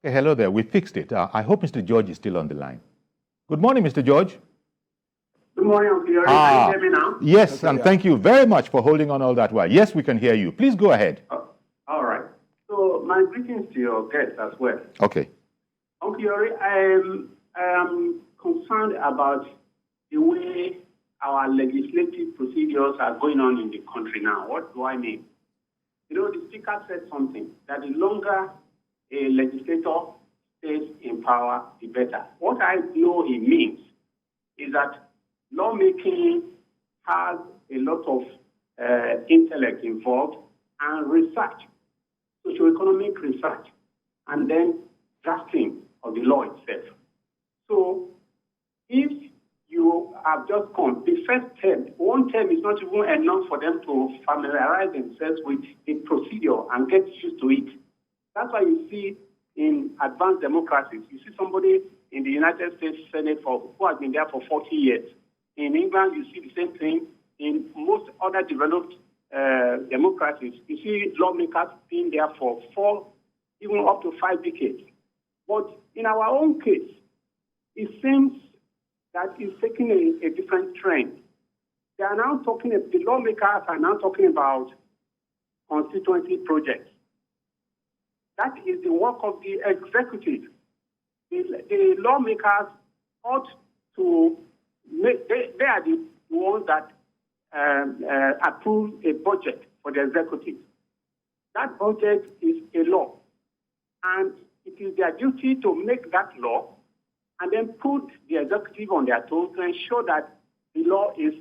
Okay, hello there. We fixed it. I hope Mr. George is still on the line. Good morning, Mr. George. Good morning, Uncle Yori. Can you hear me now? Yes, okay, and thank you very much for holding on all that while. Yes, we can hear you. Please go ahead. All right. So my greetings to your guests as well. Okay. Uncle Yori, I am concerned about the way our legislative procedures are going on in the country now. What do I mean? You know, the Speaker said something, that the longer a legislator stays in power, the better. What I know he means is that lawmaking has a lot of intellect involved and research, socio-economic research, and then drafting of the law itself. So if you have just come, the first term, one term is not even enough for them to familiarize themselves with the procedure and get used to it. That's why you see in advanced democracies, you see somebody in the United States Senate who has been there for 40 years. In England, you see the same thing. In most other developed democracies, you see lawmakers being there for 4, even up to 5 decades. But in our own case, it seems that it's taking a different trend. They are now talking, the lawmakers are now talking about constituency projects. That is the work of the executive. The lawmakers ought to make, they are the ones that approve a budget for the executive. That budget is a law, and it is their duty to make that law and then put the executive on their toes to ensure that the law is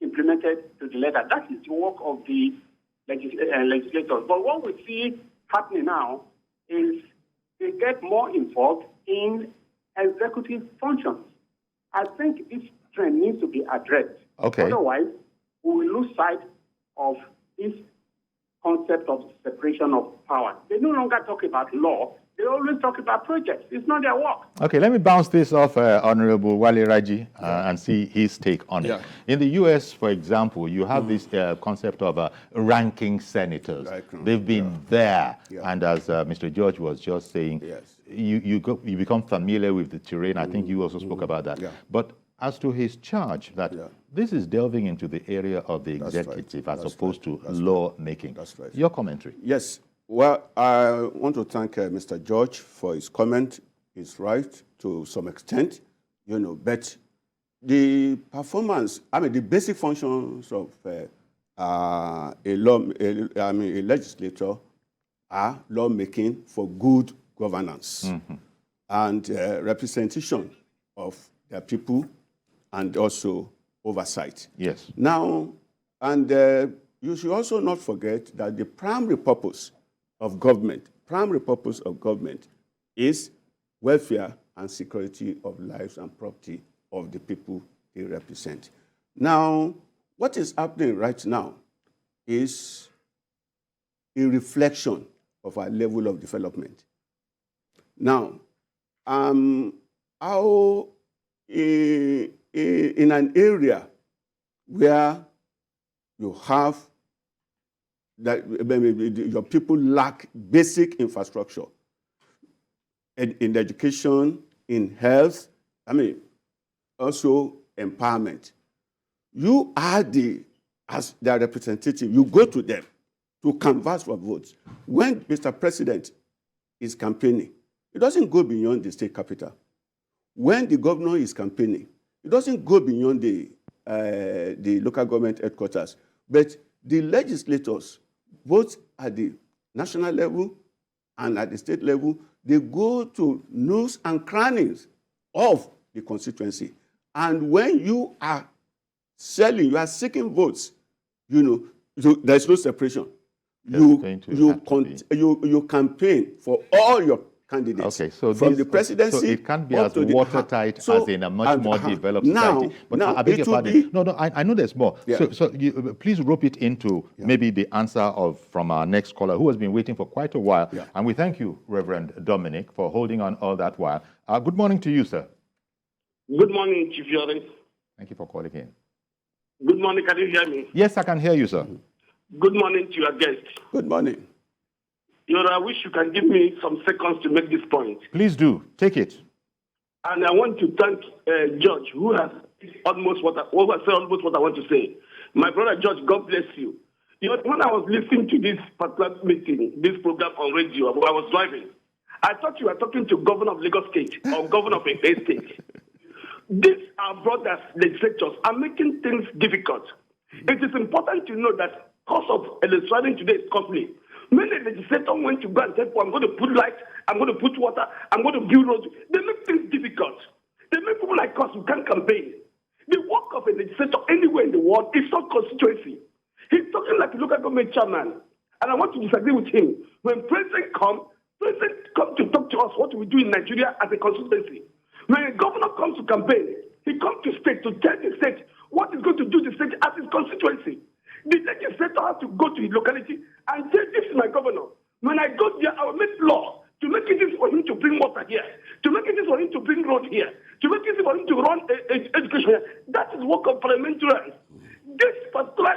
implemented to the letter. That is the work of the legislators. But what we see happening now is they get more involved in executive functions. I think this trend needs to be addressed. Okay. Otherwise, we will lose sight of this concept of separation of power. They no longer talk about law. They always talk about projects. It's not their work. Okay, let me bounce this off Honorable Wale Raji and see his take on it. In the U.S., for example, you have this concept of ranking senators. They've been there. And as Mr. George was just saying, you become familiar with the terrain. I think you also spoke about that. But as to his charge, that this is delving into the area of the executive as opposed to law-making. Your commentary. Yes. Well, I want to thank Mr. George for his comment. He's right to some extent, you know, but the performance, I mean, the basic functions of a legislator are lawmaking for good governance and representation of their people and also oversight. Yes. Now, and you should also not forget that the primary purpose of government is welfare and security of lives and property of the people they represent. Now, what is happening right now is a reflection of our level of development. Now, how in an area where you have that your people lack basic infrastructure in education, in health, I mean, also empowerment. You are as their representative, you go to them to canvass for votes. When Mr. President is campaigning, it doesn't go beyond the state capital. When the governor is campaigning, it doesn't go beyond the local government headquarters. But the legislators, both at the national level and at the state level, they go to nooks and crannies of the constituency. And when you are selling, you are seeking votes, you know, there's no separation. You campaign for all your candidates. Okay, so from the presidency, so it can't be as watertight as in a much more developed society. But I beg your pardon. I know there's more. Yeah. So please rope it into maybe the answer from our next caller, who has been waiting for quite a while. Yeah. And we thank you, Reverend Dominic, for holding on all that while. Good morning to you, sir. Good morning, Chief Yori. Thank you for calling in. Good morning. Can you hear me? Yes, I can hear you, sir. Good morning to your guest. Good morning. I wish you can give me some seconds to make this point. Please do. Take it. And I want to thank George, who has almost what I want to say. My brother George, God bless you. When I was listening to this particular meeting, this program on radio, I was driving. I thought you were talking to governor of Lagos State or governor of a state. These, our brothers, legislators, are making things difficult. It is important to know that because of electricity today's company, many legislators went to go and say, I'm going to put light, I'm going to put water, I'm going to build roads. They make things difficult. They make people like us who can't campaign. The work of a legislator anywhere in the world is not constituency. He's talking like a local government chairman. And I want to disagree with him. When president come to talk to us what we do in Nigeria as a constituency. When a governor comes to campaign, he comes to state to tell the state what he's going to do the state as his constituency. The legislator has to go to his locality and say, this is my governor. When I go there, I will make law to make it easy for him to bring water here, to make it easy for him to bring road here, to make it easy for him to run education here. That is work of parliamentarians. This particular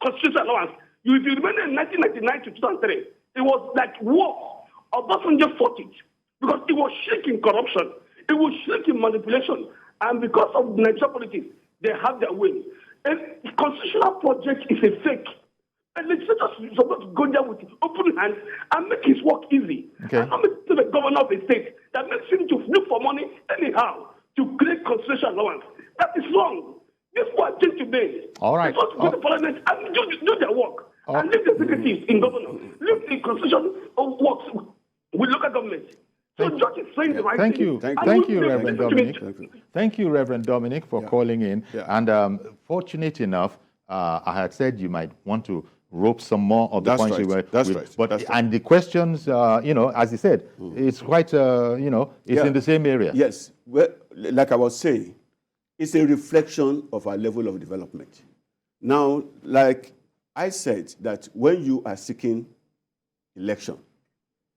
constitutional allowance, if you remember in 1999 to 2003, it was like war. Obasanjo fought it because it was shaking corruption, it was shaking manipulation, and because of Nigerian politics, they have their way. A constitutional project is a fake. A legislator is supposed to go there with open hands and make his work easy. Okay. And not make to the governor of a state that makes him to look for money anyhow to create constitutional allowance. That is wrong. This is what I think today. All right. Because go to parliament and do their work. And leave the executives in government. Leave the constitution works with local government. So George is saying the right Thank thing. you. Thank you, Reverend Dominic. Thank you, Reverend Dominic, for calling in. Yeah. And fortunate enough, I had said you might want to rope some more of the That's points right. you were. That's right. But That's right. and the questions, as he said, it's quite, it's in the same area. Yes. Well, like I was saying, it's a reflection of our level of development. Now, like I said, that when you are seeking election,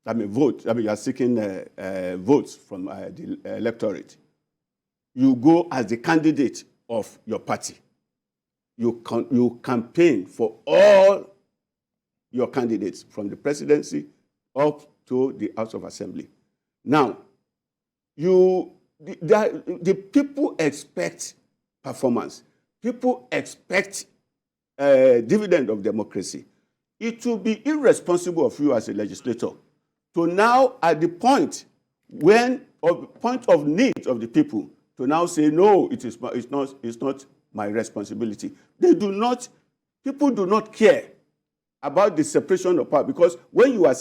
you are seeking votes from the electorate, you go as the candidate of your party. You campaign for all your candidates from the presidency up to the House of Assembly. Now, the people expect performance. People expect dividend of democracy. It will be irresponsible of you as a legislator to now, at the point of need of the people, to now say, no, it's not my responsibility. People do not care about the separation of power, because when you are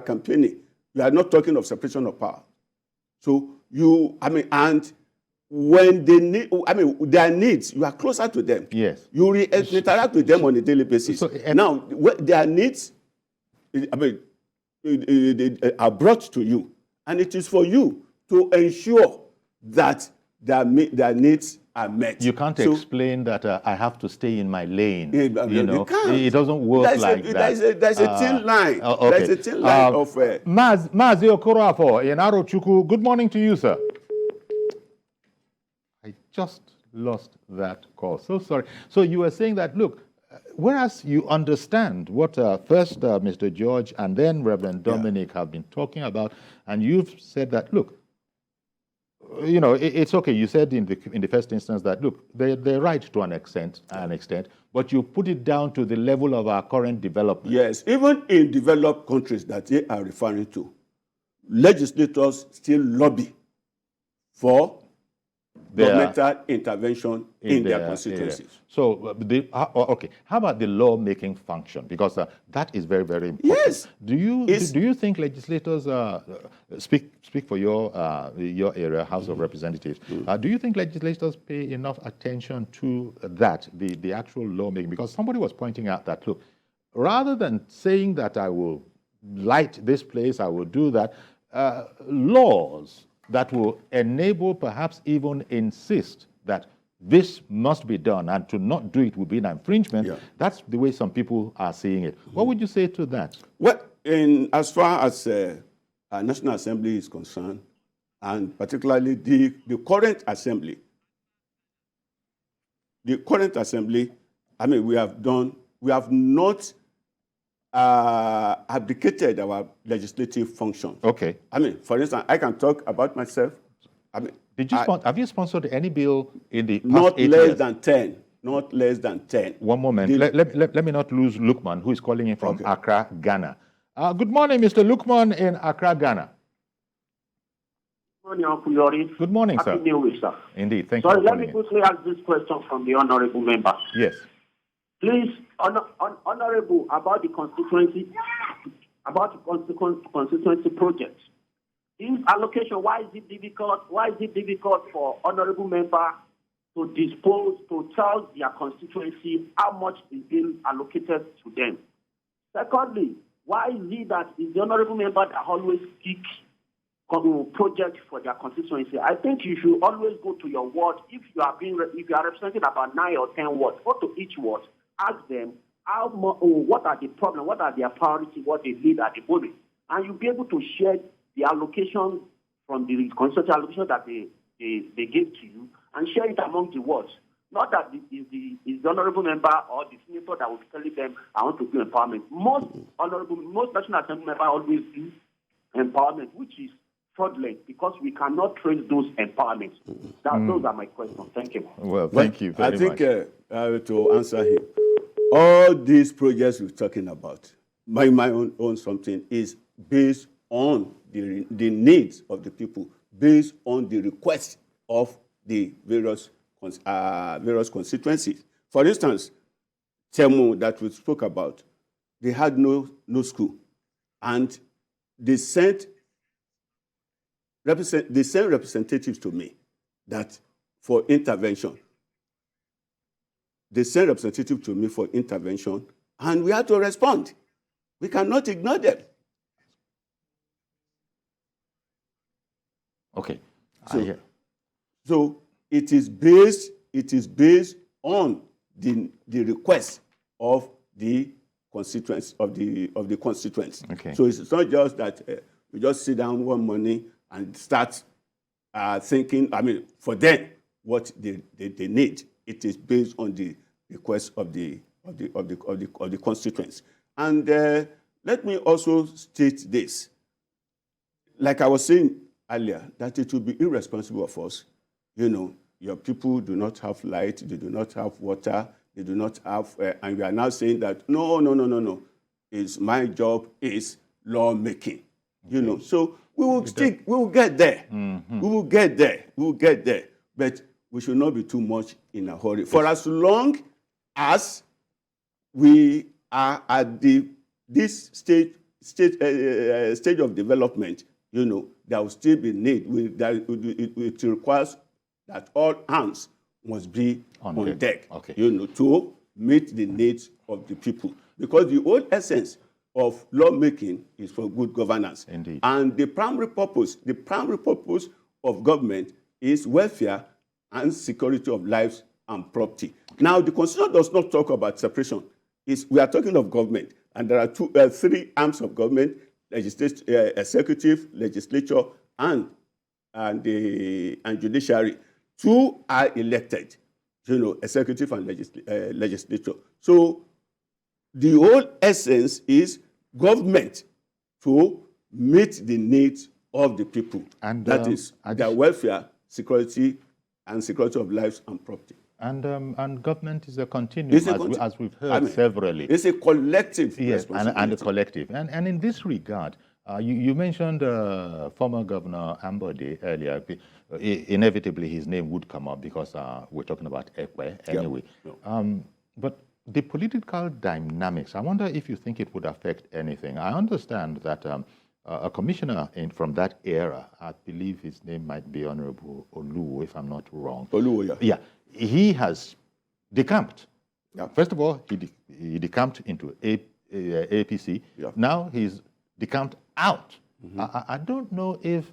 campaigning, you are not talking of separation of power. So and when they need, their needs, you are closer to them. Yes. You interact with them on a daily basis. Now, their needs, are brought to you, and it is for you to ensure that their needs are met. You can't explain that I have to stay in my lane. You can't. It doesn't work like that. There's a thin line. Okay. There's a thin line of... Mazi Okorafor in Arochukwu, good morning to you, sir. I just lost that call. So sorry. So you were saying that, look, whereas you understand what first Mr. George and then Reverend Dominic have been talking about, and you've said that, look, it's okay. You said in the first instance that, look, they're right to an extent, but you put it down to the level of our current development. Yes, even in developed countries that they are referring to, legislators still lobby for governmental intervention in their constituencies. Area. So, okay, how about the law-making function? Because that is very, very important. Yes. Do you think legislators speak for your area, House of Representatives? Do you think legislators pay enough attention to that, the actual lawmaking? Because somebody was pointing out that, look, rather than saying that I will light this place, I will do that, laws that will enable, perhaps even insist that this must be done, and to not do it will be an infringement. Yeah. That's the way some people are seeing it. What would you say to that? Well, as far as our National Assembly is concerned, and particularly the current assembly, we have not abdicated our legislative function. Okay. I mean, for instance, I can talk about myself. I mean, have you sponsored any bill in the past not 8 less years? than 10. Not less than 10. One moment. Let me not lose Lukman, who is calling in from Accra, Ghana. Good morning, Mr. Lukman in Accra, Ghana. Good morning, Uncle Yori. Good morning, sir. Happy New Week, sir. Indeed. Thank you. Sorry, let me quickly ask this question from the honorable member. Yes. Please, honorable, about the constituency project. This allocation, why is it difficult? Why is it difficult for honorable member to tell their constituency how much is being allocated to them? Secondly, why is it that is the honorable member that always pick project for their constituency? I think you should always go to your ward. If you are representing about 9 or 10 wards, go to each ward, ask them what are the problems, what are their priorities, what they need at the moment, and you'll be able to share the allocation from the constituency allocation that they give to you and share it among the wards. Not that it's the honorable member or the senator that will be telling them, I want to do empowerment. Most National Assembly members always do empowerment, which is fraudulent because we cannot trace those empowerments. Those are my questions. Thank you. Well, thank you very much. I think to answer him, all these projects we're talking about, my own something, is based on the needs of the people, based on the requests of the various constituencies. For instance, Temu that we spoke about, they had no school, and they sent representatives to me that for intervention. They sent representatives to me for intervention, and we had to respond. We cannot ignore them. Okay. So it is based on the request of the constituents of the constituents. Okay. So it's not just that we just sit down one morning and start thinking. I mean, for them, what they need. It is based on the request of the constituents. And let me also state this. Like I was saying earlier, that it would be irresponsible of us. Your people do not have light, they do not have water, they do not have, and we are now saying that no. It's my job is lawmaking. Okay. So we will get there. Mm-hmm. We will get there. But we should not be too much in a hurry. For as long as we are at this stage of development, there will still be need. It requires that all hands must be on deck. Okay. To meet the needs of the people. Because the whole essence of lawmaking is for good governance. Indeed. And the primary purpose of government is welfare and security of lives and property. Now, the Constitution does not talk about separation. We are talking of government, and there are three arms of government: executive, legislature, and judiciary. Two are elected, executive and legislature. So the whole essence is government to meet the needs of the people. And that is their welfare, security, and security of lives and property. And government is a continuum, as we've heard severally. It's a collective responsibility. And a collective. And in this regard, you mentioned former Governor Ambode earlier. Inevitably, his name would come up because we're talking about Ekwe anyway. Yeah. But the political dynamics, I wonder if you think it would affect anything. I understand that a commissioner from that era, I believe his name might be Honorable Olu, if I'm not wrong. Olu, yeah. Yeah. He has decamped. Yeah. First of all, he decamped into APC. Yeah. Now he's decamped out. Mm-hmm. I don't know if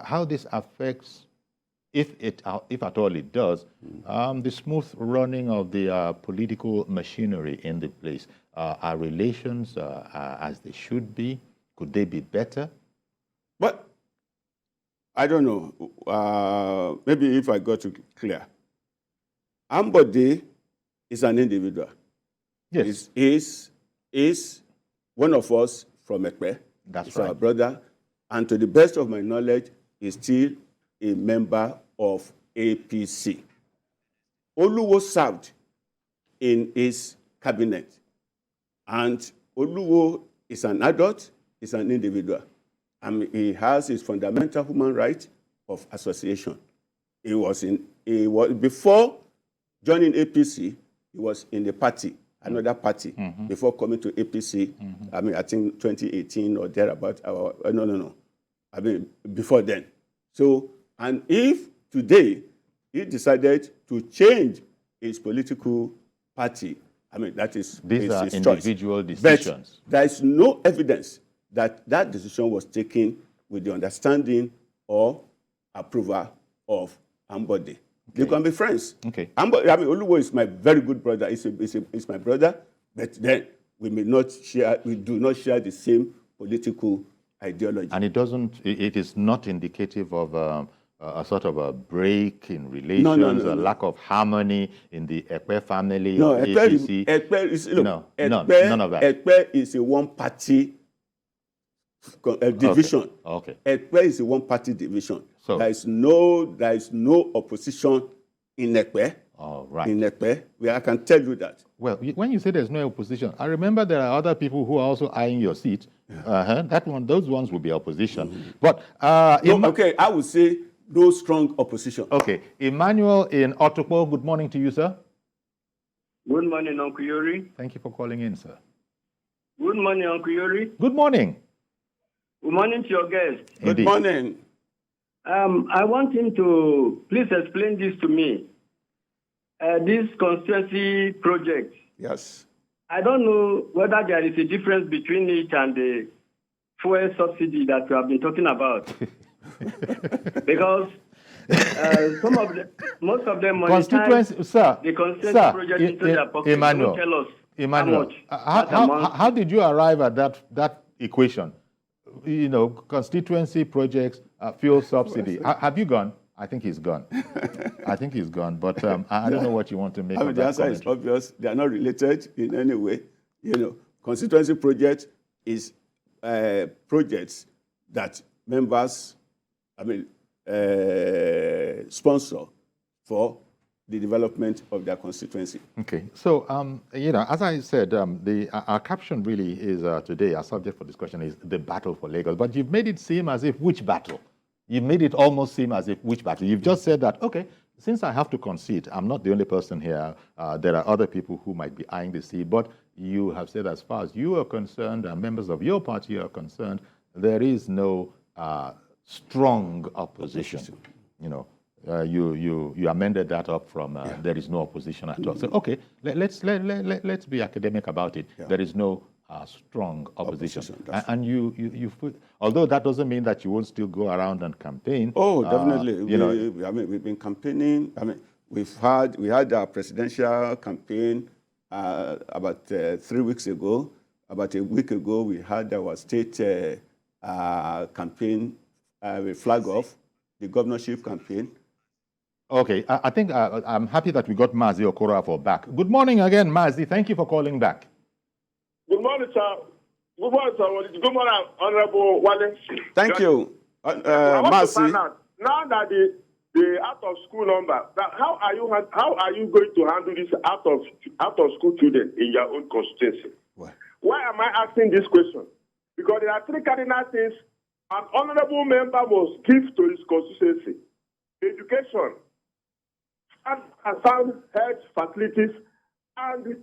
how this affects, if at all it does, the smooth running of the political machinery in the place. Are relations as they should be? Could they be better? But I don't know. Maybe if I got it clear. Ambode is an individual. Yes. Is one of us from Ekpe. That's right. right. Our brother. And to the best of my knowledge, is still a member of APC. Oluwo served in his cabinet. And Oluwo is an adult, is an individual. And he has his fundamental human right of association. Before joining APC, he was in the party, another party, before coming to APC. I mean, I think 2018 or thereabout. No. I mean, before then. So, and if today he decided to change his political party, I mean, that is These are his individual choice. decisions. But there is no evidence that that decision was taken with the understanding or approval of Ambode. Okay. They can be friends. Okay. Ambode, I mean, Oluwo is my very good brother. He's my brother, but then we do not share the same political ideology. And it is not indicative of a sort of a break in relations, a lack of harmony in the Ekpe family or APC. None of that. Ekpe is a one-party division. Okay. Ekpe is a one-party division. So there is no opposition in Ekpe. All right. In Ekpe, I can tell you that. Well, when you say there's no opposition, I remember there are other people who are also eyeing your seat. Those ones will be opposition. But okay, I would say no strong opposition. Okay, Emmanuel in Otokpo, good morning to you, sir. Good morning, Uncle Yuri. Thank you for calling in, sir. Good morning, Uncle Yuri. Good morning. Good morning to your guest. Good morning. I want him to please explain this to me. This constituency project. Yes. I don't know whether there is a difference between it and the fuel subsidy that we have been talking about. Because most of them monetize the constituency project into their pocket. Emmanuel, Tell us Emmanuel, how much. How did you arrive at that equation? You know, constituency projects, fuel subsidy. Have you gone? I think he's gone. I think he's gone. But I don't know what you want to make of the that answer is obvious. They are not related in any way. You know, constituency project is projects that members, sponsor for the development of their constituency. Okay. So, as I said, our caption really is today, our subject for discussion is the battle for Lagos. But you've made it seem as if which battle? You've made it almost seem as if which battle? You've just said that, okay, since I have to concede, I'm not the only person here. There are other people who might be eyeing the seat. But you have said as far as you are concerned and members of your party are concerned, there is no strong opposition. You know, you amended that up from there is no opposition at all. So okay, let's be academic about it. Yeah. There is no strong opposition. And you although that doesn't mean that you won't still go around and campaign. Oh, definitely. We've been campaigning. We had our presidential campaign about 3 weeks ago. About a week ago, we had our state campaign, flag off, the governorship campaign. Okay, I think I'm happy that we got Mazi Okorafor back. Good morning again, Mazi. Thank you for calling back. Good morning, sir. Good morning, sir. Good morning, Honorable Wale. Thank you, Mazi. Now that the out of school number, how are you going to handle this out of school students in your own constituency? What? Why am I asking this question? Because there are 3 cardinal things an honorable member must give to his constituency: education, and sound health facilities, and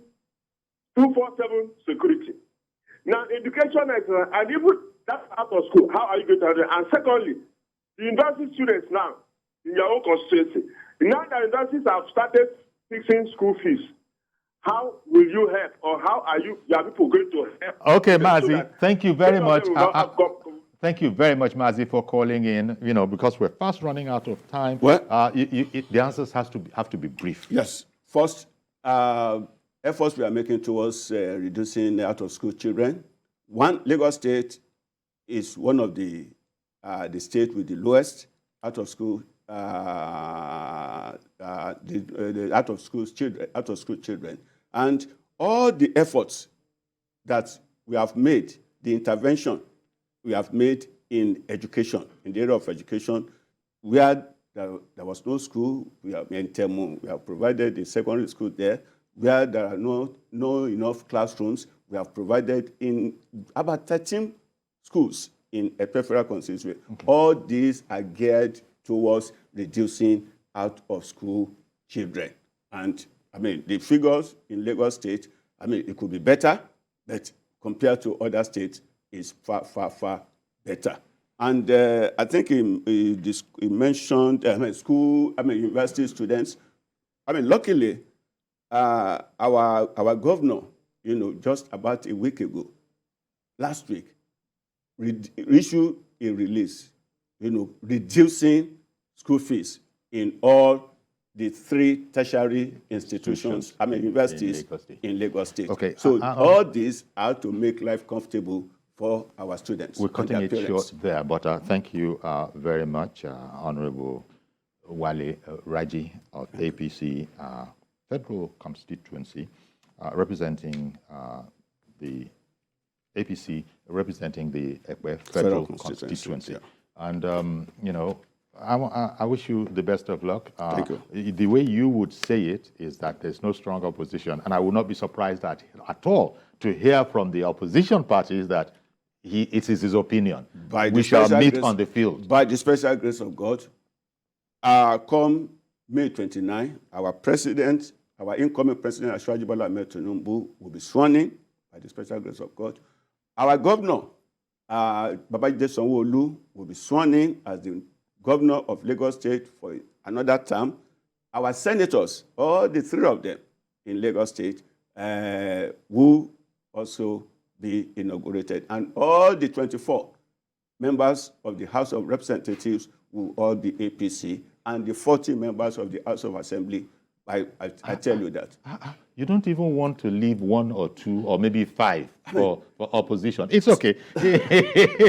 247 security. Now, education is, and even that's out of school. How are you going to handle it? And secondly, the university students now in your own constituency. Now that universities have started fixing school fees, how will you help, or how are your people going to help? Okay, Mazi, thank you very much. Thank you very much, Mazi, for calling in. You know, because we're fast running out of time. Well, the answers have to be brief. Yes. First, efforts we are making towards reducing out-of-school children. Lagos State is one of the states with the lowest out-of-school out-of-school children, and all the efforts that we have made, the intervention we have made in education, in the area of education, where there was no school, we have provided a secondary school there. Where there are no enough classrooms, we have provided in about 13 schools in a peripheral constituency. Okay. All these are geared towards reducing out-of-school children. And, I mean, the figures in Lagos State, I mean, it could be better, but compared to other states, it's far, far, far better. And I think he mentioned university students. I mean, luckily, our governor, just about a week ago, last week, issued a release, reducing school fees in all the 3 tertiary institutions, universities in Lagos State. Okay. So all these are to make life comfortable for our students. We're cutting it short there, but thank you very much, Honorable Wale Raji of APC Federal Constituency, representing the APC, representing the Ekpe Federal Constituency. Yeah. And, I wish you the best of luck. Thank you. The way you would say it is that there's no strong opposition, and I would not be surprised at all to hear from the opposition parties that it is his opinion. We shall meet on the field. By the special grace of God, come May 29, our incoming president, Asiwaju Bola Ahmed Tinubu, will be sworn in by the special grace of God. Our governor, Babajide Sanwo-Olu, will be sworn in as the governor of Lagos State for another term. Our senators, all the 3 of them in Lagos State, will also be inaugurated. And all the 24 members of the House of Representatives will all be APC, and the 40 members of the House of Assembly, I tell you that. You don't even want to leave 1 or 2 or maybe 5 for opposition. It's okay.